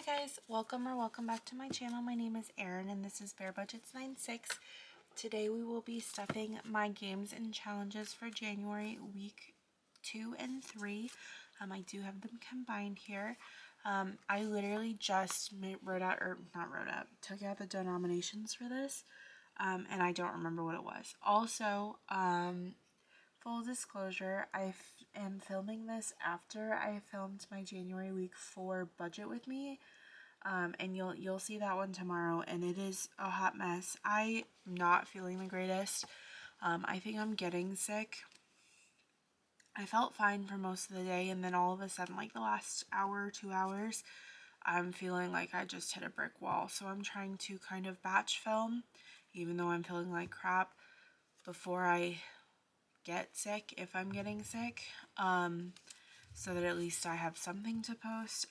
Hi guys, welcome back to my channel. My name is Erin and this is Bare Budgets 96. Today we will be stuffing my games and challenges for January week 2 and 3. I do have them combined here. I literally just took out the denominations for this, and I don't remember what it was. Also, full disclosure, I am filming this after I filmed my January week 4 budget with me, and you'll see that one tomorrow, and it is a hot mess. I'm not feeling the greatest. I think I'm getting sick. I felt fine for most of the day, and then all of a sudden, like the last hour, 2 hours, I'm feeling like I just hit a brick wall. So I'm trying to kind of batch film, even though I'm feeling like crap, before I get sick, if I'm getting sick, so that at least I have something to post.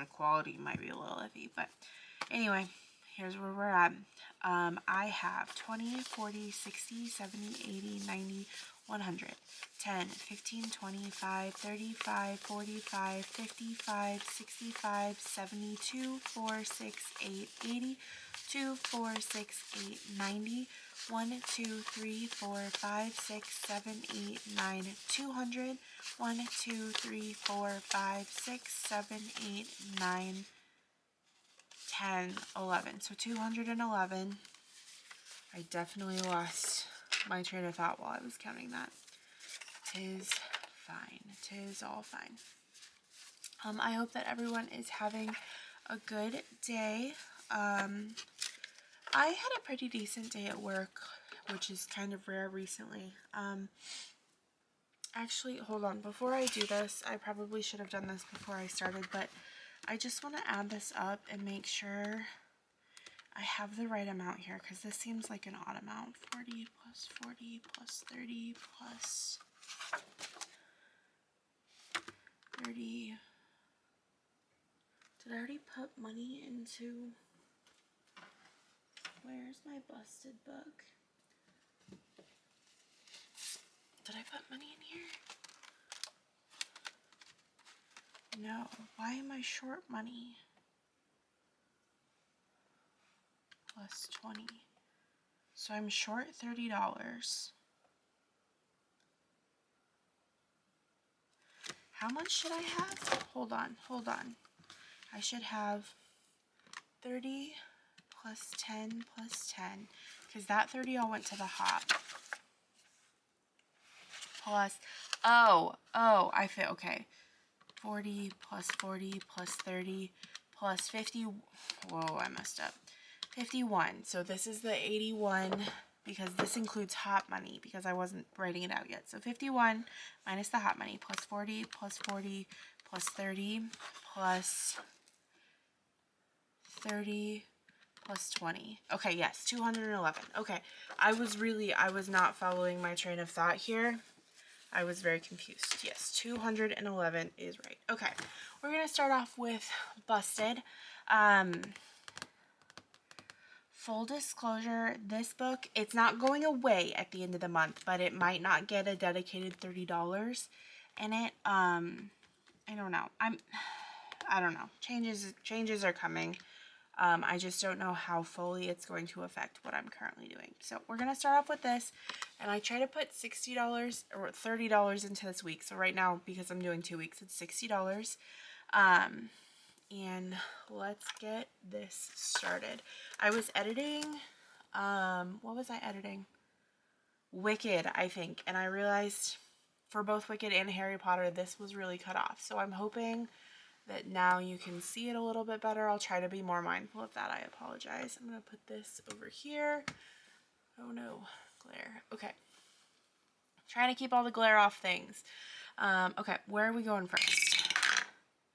Quality might be a little iffy, but anyway, here's where we're at. I have 20, 40, 60, 70, 80, 90, 100, 10, 15, 25, 35, 45, 55, 65, 72, 4, 6, 8, 80, 2, 4, 6, 8, 90, 1, 2, 3, 4, 5, 6, 7, 8, 9, 200, 1, 2, 3, 4, 5, 6, 7, 8, 9, 10, 11. So 211. I definitely lost my train of thought while I was counting that. 'Tis fine. 'Tis all fine. I hope that everyone is having a good day. I had a pretty decent day at work, which is kind of rare recently. Actually, hold on. Before I do this, I probably should have done this before I started, but I just want to add this up and make sure I have the right amount here, because this seems like an odd amount. 40 plus 40 plus 30 plus 30. Did I already put money into... Where's my busted book? Did I put money in here? No. Why am I short money? Plus 20. So I'm short $30. How much should I have? Hold on. I should have 30 plus 10 plus 10, because that 30 all went to the hop. Plus, I fit, okay. 40 plus 40 plus 30 plus 50. Whoa, I messed up. 51. So this is the 81, because this includes hot money, because I wasn't writing it out yet. So 51 minus the hot money plus 40 plus 40 plus 30 plus 30 plus 20. Okay, yes, 211. Okay, I was not following my train of thought here. I was very confused. Yes, 211 is right. Okay, we're going to start off with busted. Full disclosure, this book, it's not going away at the end of the month, but it might not get a dedicated $30 in it. I don't know. I don't know. Changes are coming. I just don't know how fully it's going to affect what I'm currently doing. So we're going to start off with this, and I try to put $60 or $30 into this week. So right now, because I'm doing 2 weeks, it's $60. And let's get this started. I was editing, what was I editing? Wicked, I think. And I realized for both Wicked and Harry Potter, this was really cut off. So I'm hoping that now you can see it a little bit better. I'll try to be more mindful of that. I apologize. I'm going to put this over here. Oh no, glare. Okay. Trying to keep all the glare off things. Okay, where are we going first?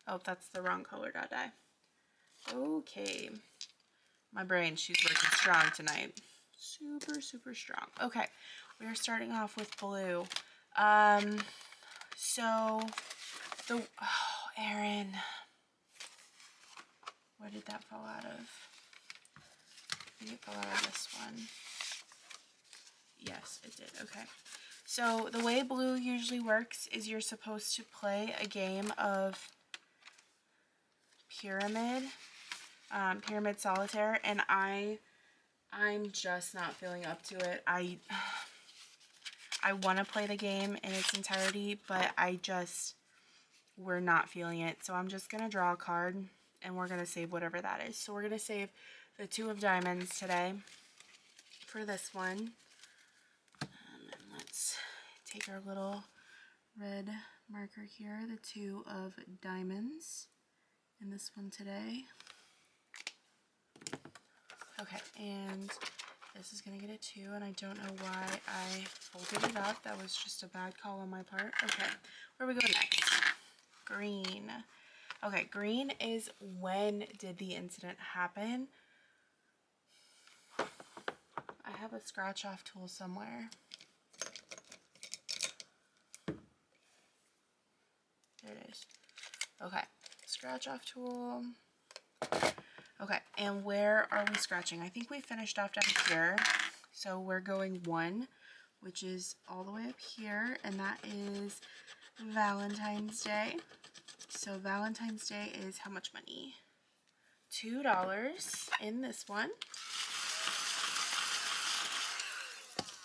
Oh, that's the wrong color dot die. Okay. My brain, she's working strong tonight. Super, super strong. Okay, we are starting off with blue. Erin. Where did that fall out of? I think it fell out of this one. Yes, it did. Okay. So the way blue usually works is you're supposed to play a game of pyramid solitaire, and I'm just not feeling up to it. I want to play the game in its entirety, but we're not feeling it. So I'm just going to draw a card, and we're going to save whatever that is. So we're going to save the 2 of diamonds today for this one. And let's take our little red marker here, the 2 of diamonds in this one today. Okay, and this is going to get a 2, and I don't know why I folded it up. That was just a bad call on my part. Okay, where are we going next? Green. Okay, green is when did the incident happen? I have a scratch off tool somewhere. There it is. Okay, scratch off tool. Okay, and where are we scratching? I think we finished off down here. So we're going 1, which is all the way up here, and that is Valentine's Day. So Valentine's Day is how much money? $2 in this one.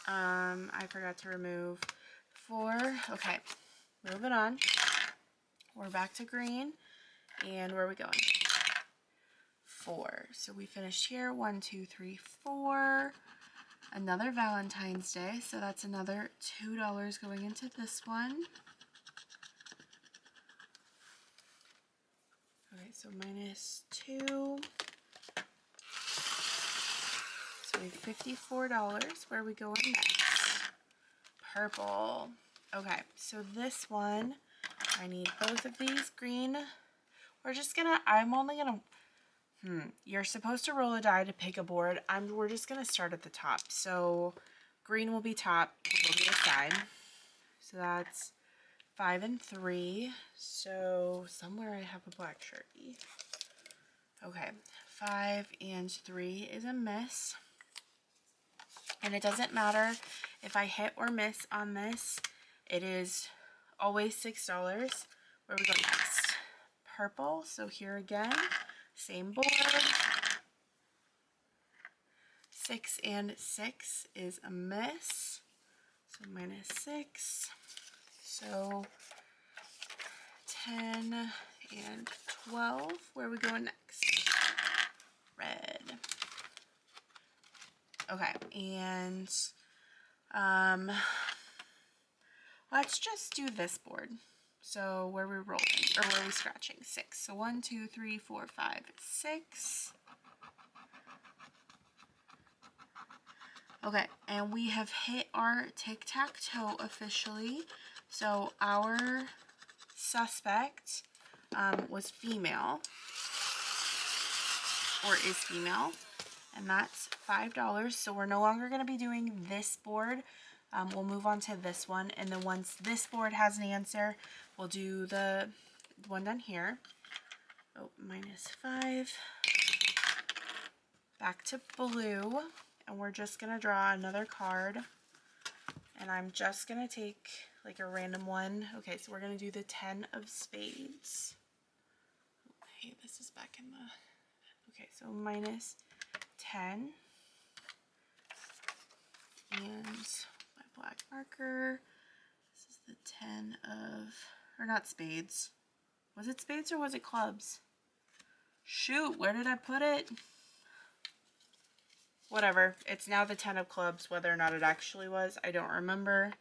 I forgot to remove 4. Okay, moving on. We're back to green, and where are we going? 4. So we finished here. 1, 2, 3, 4. Another Valentine's Day, so that's another $2 going into this one. Okay, so minus 2. So we have $54. Where are we going next? Purple. Okay, so this one, I need both of these. Green. I'm only gonna, you're supposed to roll a die to pick a board. We're just gonna start at the top. So green will be top, will be the side. So that's 5 and 3. So somewhere I have a black Sharpie. Okay, 5 and 3 is a miss. And it doesn't matter if I hit or miss on this. It is always $6. Where we go next? Purple. So here again, same board. 6 and 6 is a miss. So minus 6. So 10 and 12. Where are we going next? Red. Okay, and let's just do this board. So where are we rolling, or where are we scratching? 6. So 1, 2, 3, 4, 5, 6. Okay, and we have hit our tic-tac-toe officially. So our suspect was female, or is female, and that's $5. So we're no longer going to be doing this board. We'll move on to this one, and then once this board has an answer, we'll do the one down here. Oh, minus 5. Back to blue, and we're just going to draw another card, and I'm just going to take like a random one. Okay, so we're going to do the 10 of spades. Okay, this is back in the... Okay, so minus 10. And my black marker. This is the 10 of... Or not spades. Was it spades or was it clubs? Shoot, where did I put it? Whatever. It's now the 10 of clubs. Whether or not it actually was, I don't remember.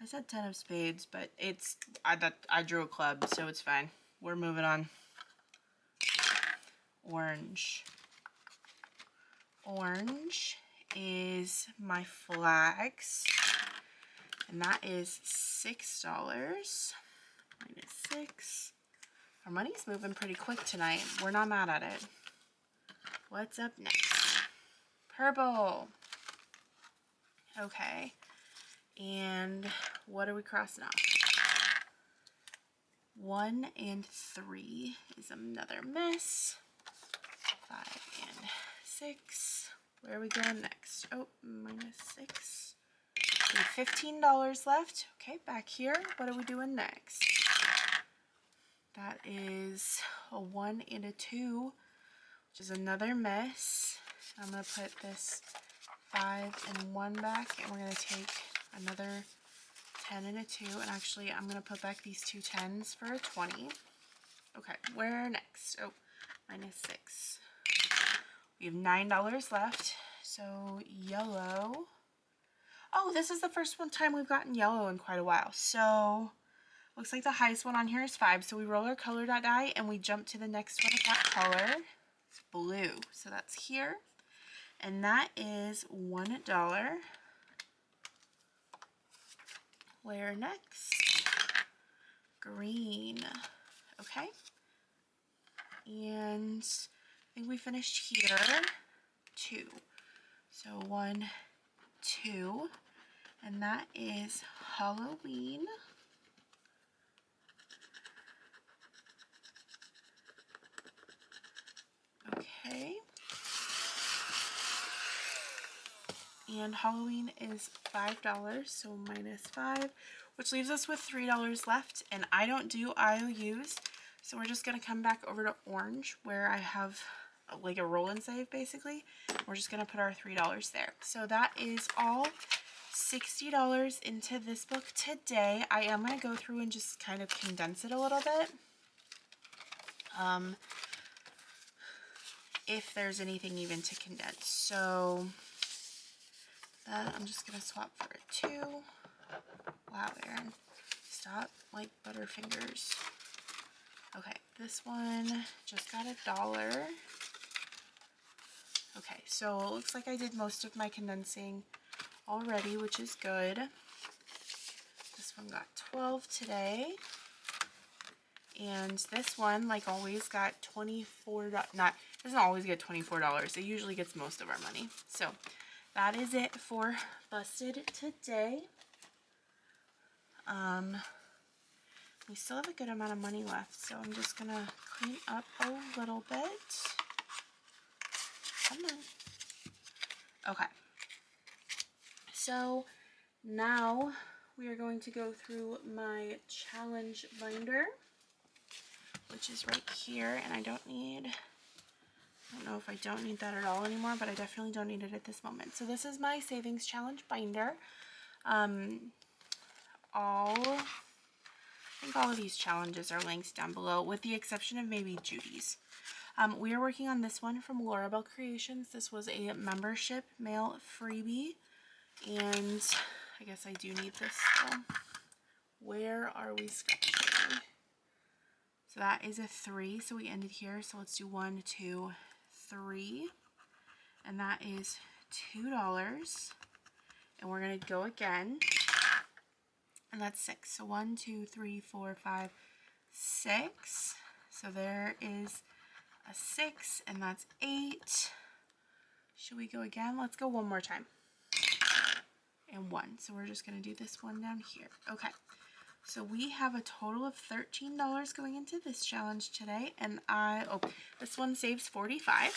I said 10 of spades, but it's... I drew a club, so it's fine. We're moving on. Orange. Orange is my flags, and that is $6. Minus 6. Our money's moving pretty quick tonight. We're not mad at it. What's up next? Purple. Okay, and what are we crossing off? 1 and 3 is another miss. 5 and 6. Where are we going next? Oh, minus 6. We have $15 left. Okay, back here. What are we doing next? That is a 1 and a 2, which is another miss. I'm going to put this 5 and 1 back, and we're going to take another 10 and a 2, and actually I'm going to put back these two 10s for a 20. Okay, where next? Oh, minus 6. We have $9 left, so yellow. Oh, this is the first time we've gotten yellow in quite a while, so looks like the highest one on here is 5, so we roll our color dot die and we jump to the next one of that color. It's blue, so that's here, and that is $1. Where next? Green. Okay, and I think we finished here. 2. So 1, 2, and that is Halloween. Okay. And Halloween is $5, so minus 5, which leaves us with $3 left, and I don't do IOUs, so we're just going to come back over to orange where I have like a roll and save basically. We're just going to put our $3 there. So that is all $60 into this book today. I am going to go through and just kind of condense it a little bit. If there's anything even to condense. So that I'm just going to swap for a 2. Wow, Erin. Stop like butterfingers. Okay, this one just got $1. Okay, so it looks like I did most of my condensing already, which is good. This one got 12 today. And this one, like always, got $24. Doesn't always get $24. It usually gets most of our money. So that is it for Busted today. We still have a good amount of money left, so I'm just gonna clean up a little bit. Come on. Okay. So now we are going to go through my challenge binder, which is right here, and I don't know if I don't need that at all anymore, but I definitely don't need it at this moment. So this is my savings challenge binder. I think all of these challenges are linked down below, with the exception of maybe Judy's. We are working on this one from Laurabelle Creations. This was a membership mail freebie, and I guess I do need this still. Where are we scratching? So that is a 3, so we ended here. So let's do 1, 2, 3, and that is $2. And we're gonna go again, and that's 6. So 1, 2, 3, 4, 5, 6. So there is a 6, and that's 8. Should we go again? Let's go one more time. And 1. So we're just gonna do this one down here. Okay. So we have a total of $13 going into this challenge today, and this one saves 45.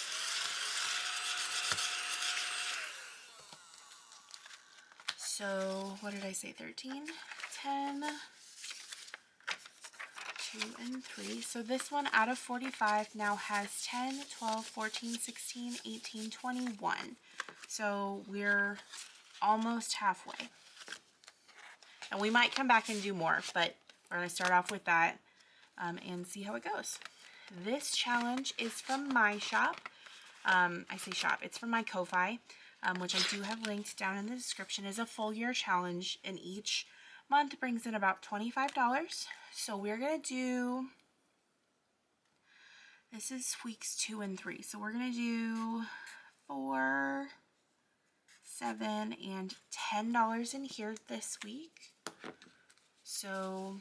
So what did I say? 13, 10, 2, and 3. So this one out of 45 now has 10, 12, 14, 16, 18, 21. So we're almost halfway. And we might come back and do more, but we're going to start off with that and see how it goes. This challenge is from my shop. I say shop, it's from my Ko-Fi, which I do have linked down in the description. Is a full year challenge, and each month brings in about $25. So we're going to do, this is weeks 2 and 3. So we're going to do 4, 7, and $10 in here this week. So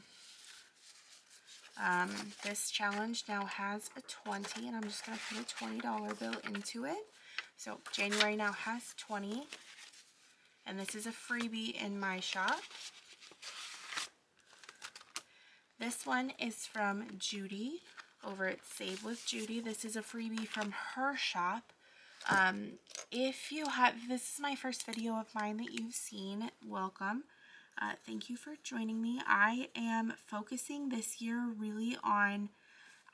this challenge now has a 20, and I'm just going to put a $20 bill into it. So January now has 20, and this is a freebie in my shop. This one is from Judy over at Save with Judy. This is a freebie from her shop. If you have, this is my first video of mine that you've seen, welcome. Thank you for joining me. I am focusing this year really on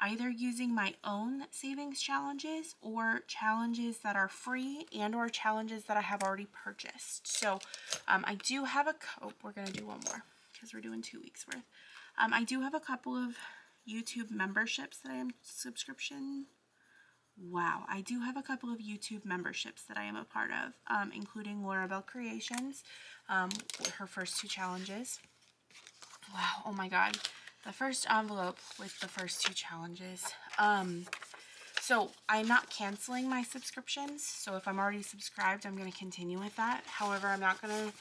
either using my own savings challenges or challenges that are free and or challenges that I have already purchased. So I do have we're going to do one more because we're doing 2 weeks worth. I do have a couple of YouTube memberships that I am I do have a couple of YouTube memberships that I am a part of, including Laura Bell Creations, her first 2 challenges. Wow, oh my god. The first envelope with the first 2 challenges. So I'm not canceling my subscriptions. So if I'm already subscribed, I'm going to continue with that. However, I'm not going to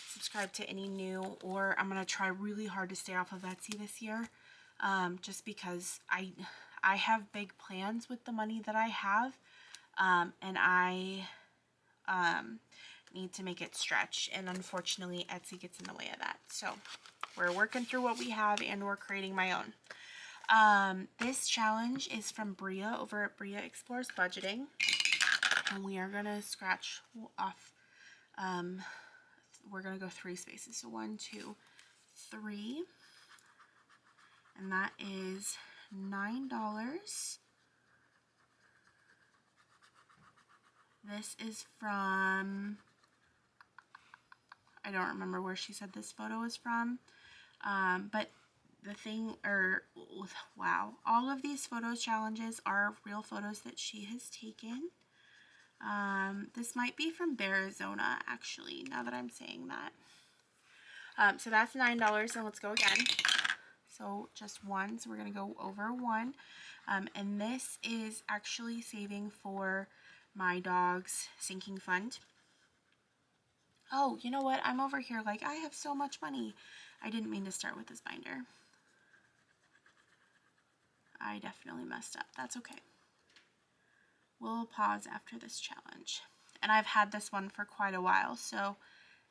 subscribe to any new, or I'm going to try really hard to stay off of Etsy this year. Just because I have big plans with the money that I have. And I need to make it stretch. And unfortunately, Etsy gets in the way of that. So we're working through what we have and we're creating my own. This challenge is from Bria over at Bria Explores Budgeting. And we are going to scratch off, we're going to go 3 spaces. So 1, 2, 3. And that is $9. This is from, I don't remember where she said this photo is from. But the thing, wow, all of these photo challenges are real photos that she has taken. This might be from Arizona, actually, now that I'm saying that. So that's $9, and let's go again. So just 1, so we're going to go over 1. And this is actually saving for my dog's sinking fund. Oh, you know what? I'm over here like, I have so much money. I didn't mean to start with this binder. I definitely messed up. That's okay. We'll pause after this challenge. And I've had this one for quite a while, so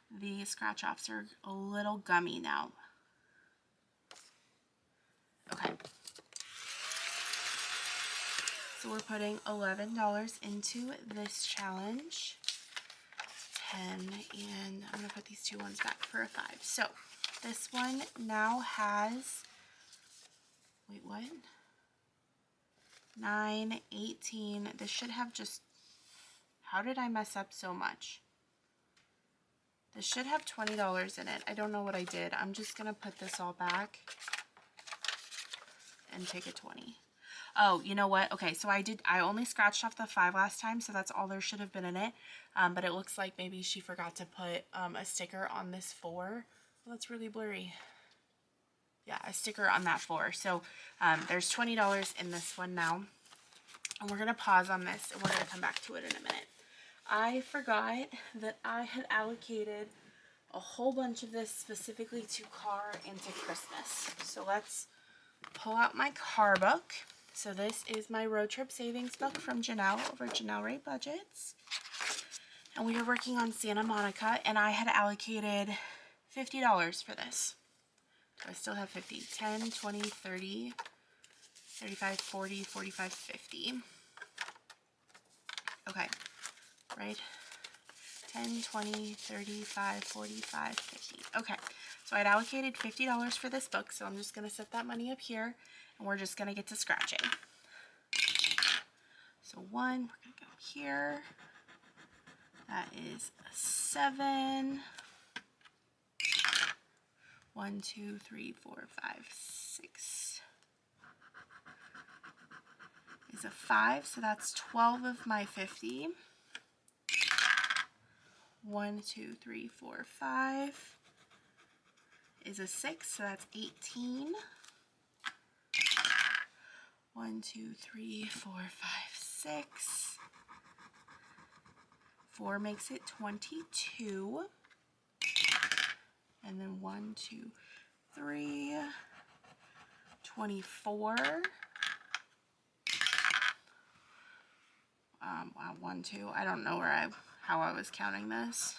the scratch offs are a little gummy now. Okay. So we're putting $11 into this challenge. 10, and I'm going to put these 2 ones back for a 5. So this one now has, wait, what? 9, 18. This should have just, how did I mess up so much? This should have $20 in it. I don't know what I did. I'm just going to put this all back and take a 20. Oh, you know what? Okay, so I only scratched off the 5 last time, so that's all there should have been in it. But it looks like maybe she forgot to put a sticker on this 4. Well, that's really blurry. Yeah, a sticker on that 4. So there's $20 in this one now. And we're going to pause on this, and we're going to come back to it in a minute. I forgot that I had allocated a whole bunch of this specifically to car and to Christmas. So let's pull out my car book. So this is my road trip savings book from Janelle over Janelle Ray Budgets. And we are working on Santa Monica, and I had allocated $50 for this. So I still have 50. 10, 20, 30, 35, 40, 45, 50. Okay, right? 10, 20, 35, 45, 50. Okay, so I'd allocated $50 for this book, so I'm just going to set that money up here, and we're just going to get to scratching. So 1, we're going to go here. That is a 7. 1, 2, 3, 4, 5, 6 is a 5, so that's 12 of my 50. 1, 2, 3, 4, 5 is a 6, so that's 18. 1, 2, 3, 4, 5, 6. 4 makes it 22. And then 1, 2, 3, 24. Wow, 1, 2. I don't know how I was counting this.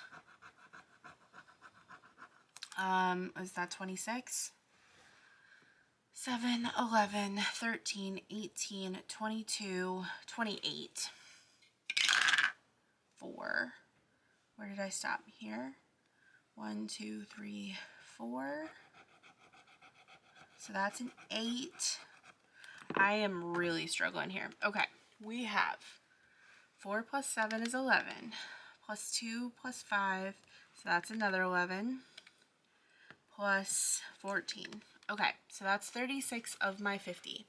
Is that 26? 7, 11, 13, 18, 22, 28. 4. Where did I stop? Here. 1, 2, 3, 4. So that's an 8. I am really struggling here. Okay, we have 4 plus 7 is 11, plus 2 plus 5, so that's another 11, plus 14. Okay, so that's 36 of my 50.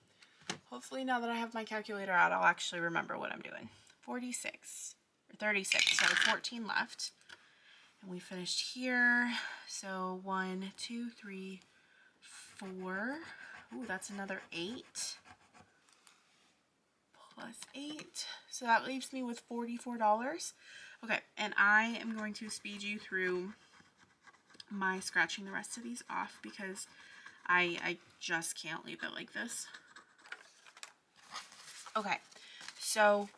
Hopefully now that I have my calculator out, I'll actually remember what I'm doing. 46, or 36, so 14 left. And we finished here, so 1, 2, 3, 4. Ooh, that's another 8. Plus 8. So that leaves me with $44. Okay, and I am going to speed you through my scratching the rest of these off because I just can't leave it like this. Okay, so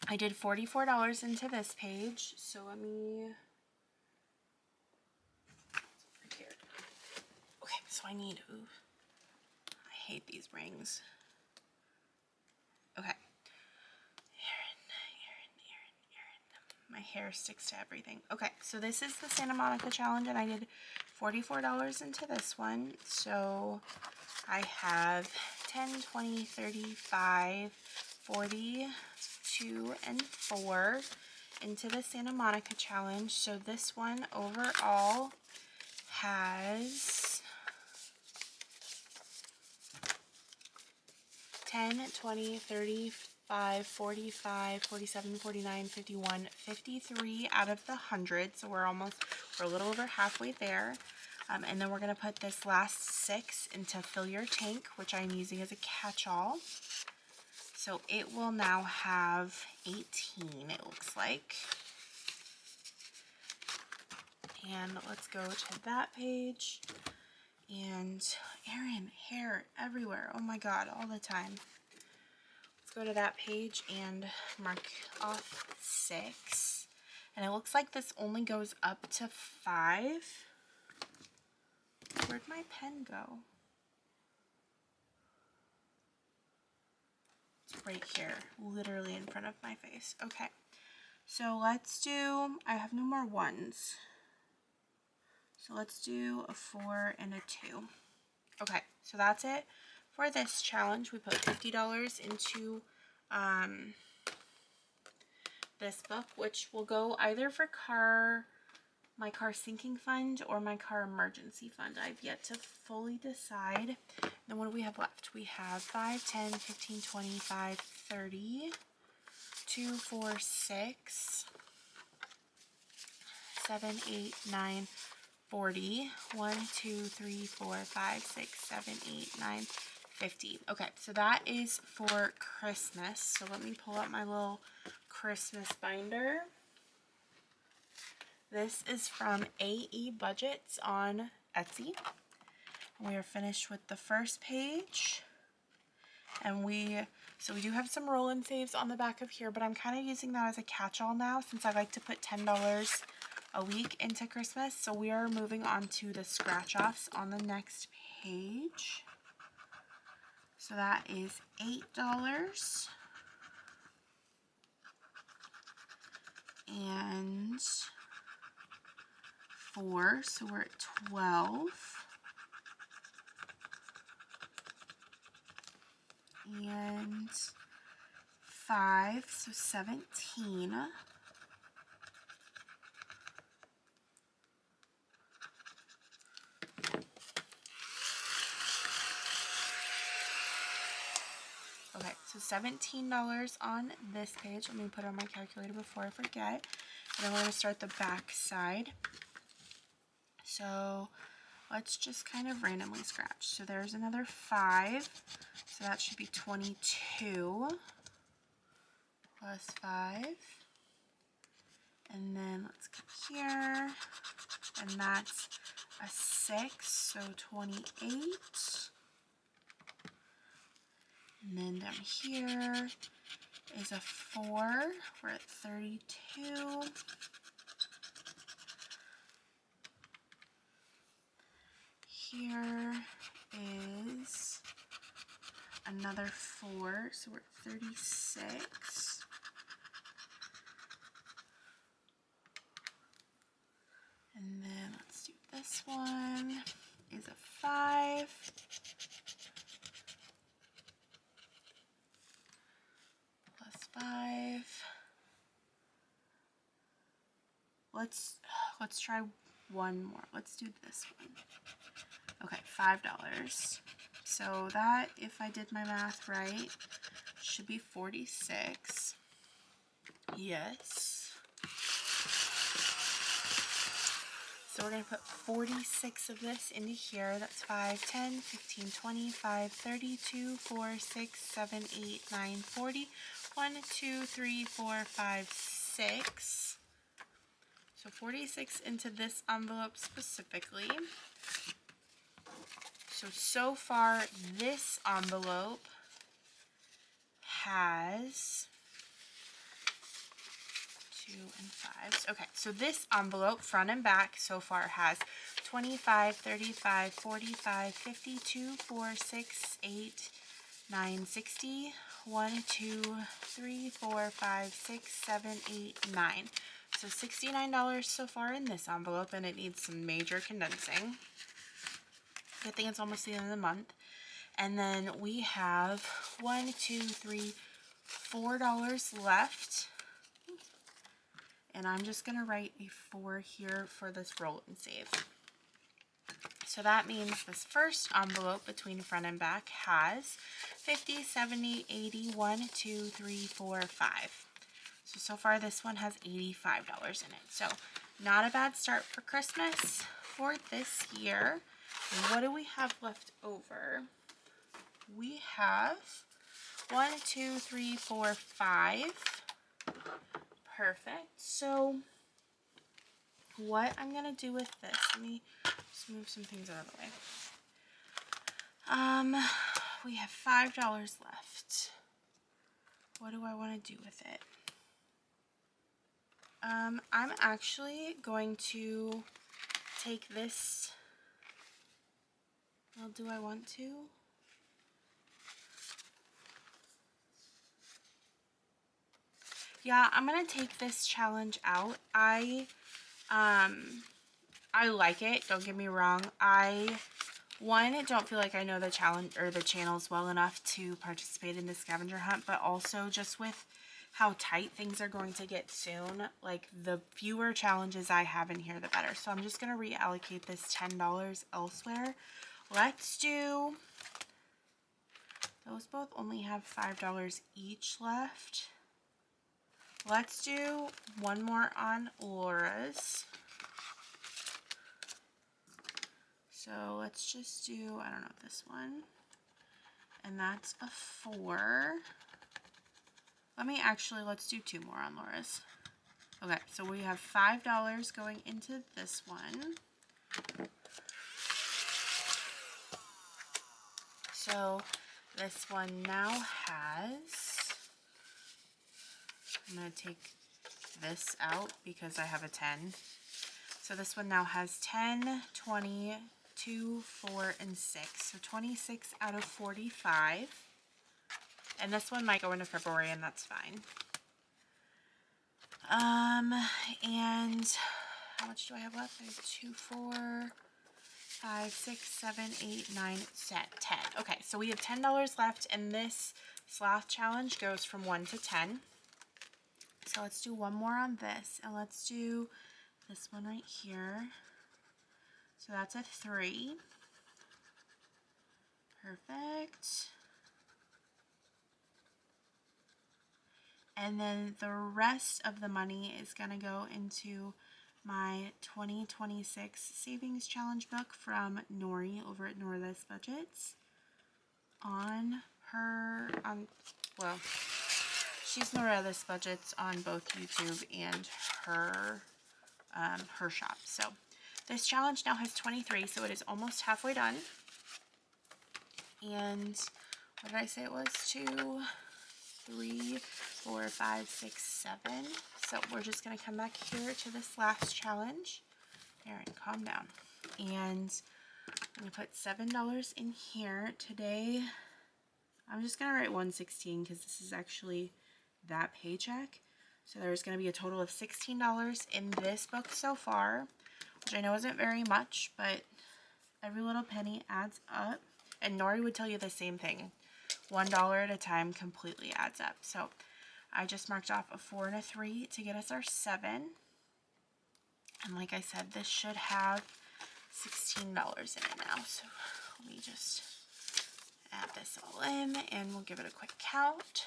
I did $44 into this page. So let me... Okay, so I need... Ooh, I hate these rings. Okay. Erin. My hair sticks to everything. Okay, so this is the Santa Monica challenge, and I did $44 into this one. So I have 10, 20, 35, 40, 2, and 4 into the Santa Monica challenge. So this one overall has 10, 20, 35, 45, 47, 49, 51, 53 out of the 100. So we're a little over halfway there. And then we're going to put this last 6 into Fill Your Tank, which I'm using as a catch-all. So it will now have 18, it looks like. And let's go to that page. And Erin, hair everywhere. Oh my god, all the time. Let's go to that page and mark off 6. And it looks like this only goes up to 5. Where'd my pen go? It's right here, literally in front of my face. Okay, so let's do, I have no more 1s. So let's do a 4 and a 2. Okay, so that's it for this challenge. We put $50 into this book, which will go either for my car sinking fund or my car emergency fund. I've yet to fully decide. Then what do we have left? We have 5, 10, 15, 25, 30, 2, 4, 6, 7, 8, 9, 40, 1, 2, 3, 4, 5, 6, 7, 8, 9, 50. Okay, so that is for Christmas. So let me pull out my little Christmas binder. This is from AE Budgets on Etsy. We are finished with the first page. And we do have some roll and saves on the back of here, but I'm kind of using that as a catch-all now since I like to put $10 a week into Christmas. So we are moving on to the scratch-offs on the next page. So that is $8. And 4, so we're at 12. And 5, so 17. Okay, so $17 on this page. Let me put on my calculator before I forget. And then we're going to start the back side. So let's just kind of randomly scratch. So there's another 5. So that should be 22 plus 5. And then let's come here. And that's a 6, so 28. And then down here is a 4. We're at 32. Here is another 4, so we're at 36. And then let's do this this one is a 5. Plus 5. Let's try one more. Let's do this one. Okay, $5. So that, if I did my math right, should be 46. Yes. So we're going to put 46 of this into here. That's 5, 10, 15, 20, 5, 32, 4, 6, 7, 8, 9, 40. 1, 2, 3, 4, 5, 6. So 46 into this envelope specifically. So far this envelope has 2 and 5s. Okay, so this envelope, front and back, so far has 25, 35, 45, 52, 4, 6, 8, 9, 60. 1, 2, 3, 4, 5, 6, 7, 8, 9. So $69 so far in this envelope, and it needs some major condensing. I think it's almost the end of the month. And then we have $1, $2, $3, $4 left. And I'm just going to write a 4 here for this roll and save. So that means this first envelope between front and back has 50, 70, 80, 1, 2, 3, 4, 5. So far this one has $85 in it. So not a bad start for Christmas for this year. And what do we have left over? We have 1, 2, 3, 4, 5. Perfect. So what I'm going to do with this, let me just move some things out of the way. We have $5 left. What do I want to do with it? I'm actually going to take this. Well, do I want to? Yeah, I'm going to take this challenge out. I like it, don't get me wrong. I don't feel like I know the challenge or the channels well enough to participate in the scavenger hunt, but also just with how tight things are going to get soon, like the fewer challenges I have in here, the better. So I'm just going to reallocate this $10 elsewhere. Let's do, those both only have $5 each left. Let's do one more on Laura's. So let's just do, I don't know, this one. And that's a 4. Let's do 2 more on Laura's. Okay, so we have $5 going into this one. So this one now has, I'm going to take this out because I have a 10. So this one now has 10, 20, 2, 4, and 6. So 26 out of 45. And this one might go into February, and that's fine. And how much do I have left? I have 2, 4, 5, 6, 7, 8, 9, 10. Okay, so we have $10 left, and this sloth challenge goes from 1 to 10. So let's do one more on this, and let's do this one right here. So that's a 3. Perfect. And then the rest of the money is going to go into my 2026 Savings Challenge book from Nori over at Northwest Budgets. Well, she's Northwest Budgets on both YouTube and her shop. So this challenge now has 23, so it is almost halfway done. And what did I say it was? 2, 3, 4, 5, 6, 7. So we're just going to come back here to this last challenge. Erin, calm down. And I'm going to put $7 in here. Today, I'm just going to write 116 because this is actually that paycheck. So there's going to be a total of $16 in this book so far, which which I know isn't very much, but every little penny adds up. And Nori would tell you the same thing. $1 at a time completely adds up. So I just marked off a 4 and a 3 to get us our 7. And like I said, this should have $16 in it now. So let me just add this all in and we'll give it a quick count.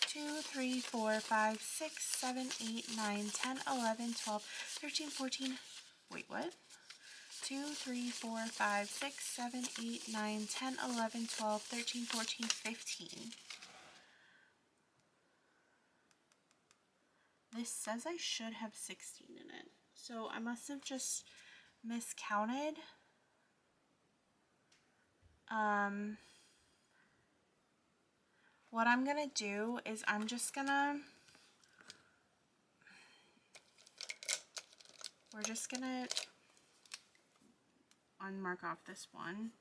2, 3, 4, 5, 6, 7, 8, 9, 10, 11, 12, 13, 14. Wait, what? 2, 3, 4, 5, 6, 7, 8, 9, 10, 11, 12, 13, 14, 15. This says I should have 16 in it. So I must have just miscounted. What I'm going to do is I'm just going to, we're just going to unmark off this one.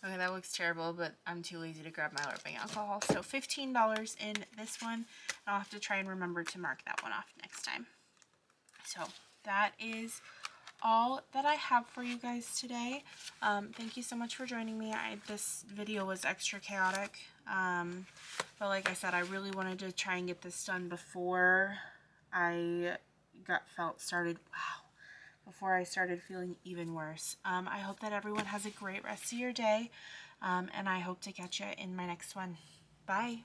Okay, that looks terrible, but I'm too lazy to grab my rubbing alcohol. So $15 in this one. And I'll have to try and remember to mark that one off next time. So that is all that I have for you guys today. Thank you so much for joining me. This video was extra chaotic. But like I said, I really wanted to try and get this done before I before I started feeling even worse. I hope that everyone has a great rest of your day, and I hope to catch you in my next one. Bye.